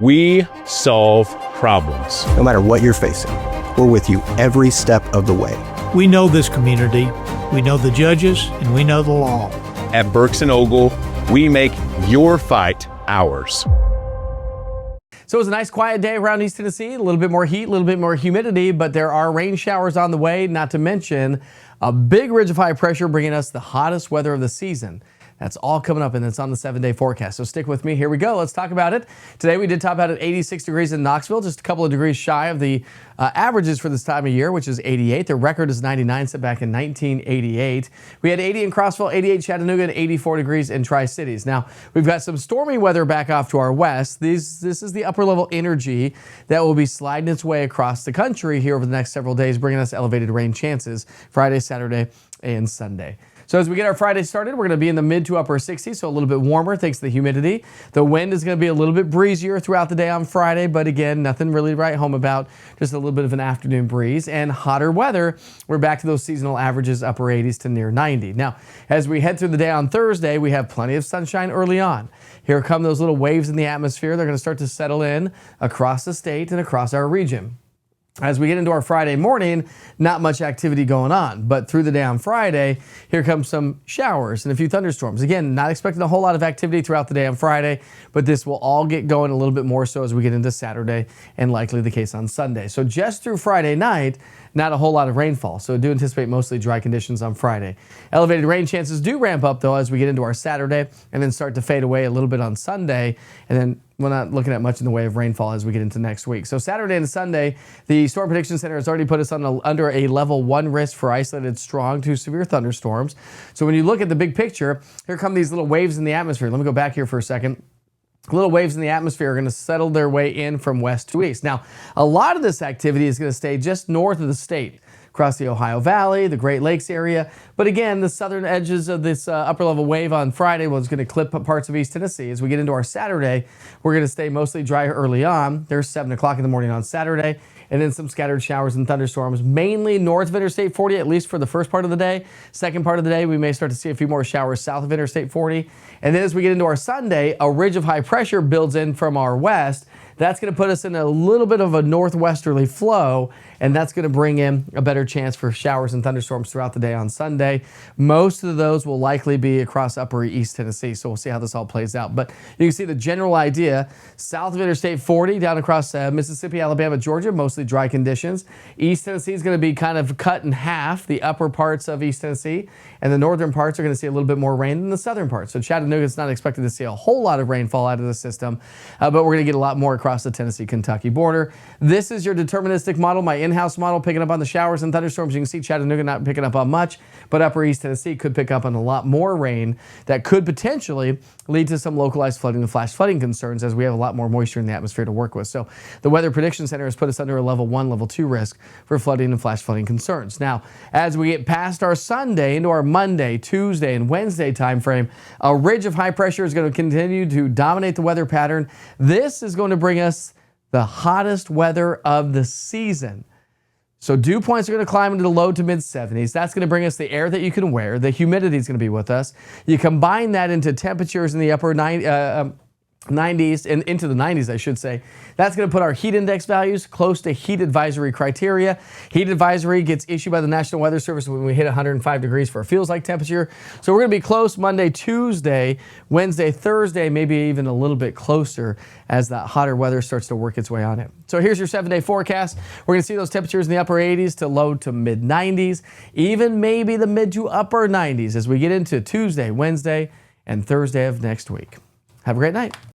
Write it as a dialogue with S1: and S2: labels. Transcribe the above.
S1: We solve problems.
S2: No matter what you're facing, we're with you every step of the way.
S3: We know this community, we know the judges, and we know the law.
S1: At Burks & Ogle, we make your fight ours.
S4: So it was a nice quiet day around East Tennessee, a little bit more heat, a little bit more humidity, but there are rain showers on the way, not to mention a big ridge of high pressure bringing us the hottest weather of the season. That's all coming up, and it's on the 7-day forecast. So stick with me. Here we go. Let's talk about it. Today we did top out at 86 degrees in Knoxville, just a couple of degrees shy of the averages for this time of year, which is 88. The record is 99, set back in 1988. We had 80 in Crossville, 88 Chattanooga, and 84 degrees in Tri-Cities. Now, we've got some stormy weather back off to our west. This is the upper level energy that will be sliding its way across the country here over the next several days, bringing us elevated rain chances Friday, Saturday, and Sunday. So as we get our Friday started, we're going to be in the mid to upper 60s, so a little bit warmer thanks to the humidity. The wind is going to be a little bit breezier throughout the day on Friday, but again, nothing really to write home about, just a little bit of an afternoon breeze. And hotter weather, we're back to those seasonal averages, upper 80s to near 90. Now, as we head through the day on Thursday, we have plenty of sunshine early on. Here come those little waves in the atmosphere. They're going to start to settle in across the state and across our region. As we get into our Friday morning, not much activity going on, but through the day on Friday, here comes some showers and a few thunderstorms. Again, not expecting a whole lot of activity throughout the day on Friday, but this will all get going a little bit more so as we get into Saturday and likely the case on Sunday. So just through Friday night, not a whole lot of rainfall. So do anticipate mostly dry conditions on Friday. Elevated rain chances do ramp up though as we get into our Saturday and then start to fade away a little bit on Sunday. And then we're not looking at much in the way of rainfall as we get into next week. So Saturday and Sunday, the Storm Prediction Center has already put us on under a level 1 risk for isolated strong to severe thunderstorms. So when you look at the big picture, here come these little waves in the atmosphere. Let me go back here for a second. Little waves in the atmosphere are going to settle their way in from west to east. Now, a lot of this activity is going to stay just north of the state, across the Ohio Valley, the Great Lakes area. But again, the southern edges of this upper level wave on Friday was going to clip parts of East Tennessee. As we get into our Saturday, we're going to stay mostly dry early on. There's 7 o'clock in the morning on Saturday, and then some scattered showers and thunderstorms, mainly north of Interstate 40, at least for the first part of the day. Second part of the day, we may start to see a few more showers south of Interstate 40. And then as we get into our Sunday, a ridge of high pressure builds in from our west. That's going to put us in a little bit of a northwesterly flow, and that's going to bring in a better chance for showers and thunderstorms throughout the day on Sunday. Most of those will likely be across upper East Tennessee, so we'll see how this all plays out. But you can see the general idea. South of Interstate 40, down across Mississippi, Alabama, Georgia, mostly dry conditions. East Tennessee is going to be kind of cut in half, the upper parts of East Tennessee, and the northern parts are going to see a little bit more rain than the southern parts. So Chattanooga is not expected to see a whole lot of rainfall out of the system, but we're going to get a lot more across the Tennessee-Kentucky border. This is your deterministic model, my in-house model, picking up on the showers and thunderstorms. You can see Chattanooga not picking up on much, but upper East Tennessee could pick up on a lot more rain that could potentially lead to some localized flooding and flash flooding concerns as we have a lot more moisture in the atmosphere to work with. So the Weather Prediction Center has put us under a level 1, level 2 risk for flooding and flash flooding concerns. Now, as we get past our Sunday into our Monday, Tuesday, and Wednesday timeframe, a ridge of high pressure is going to continue to dominate the weather pattern. This is going to bring us the hottest weather of the season. So dew points are going to climb into the low to mid 70s. That's going to bring us the air that you can wear. The humidity is going to be with us. You combine that into temperatures in the upper 90s and into the 90s, I should say. That's going to put our heat index values close to heat advisory criteria. Heat advisory gets issued by the National Weather Service when we hit 105 degrees for a feels like temperature. So we're going to be close Monday, Tuesday, Wednesday, Thursday, maybe even a little bit closer as that hotter weather starts to work its way on it. So here's your 7-day forecast. We're going to see those temperatures in the upper 80s to low to mid 90s, even maybe the mid to upper 90s as we get into Tuesday, Wednesday, and Thursday of next week. Have a great night.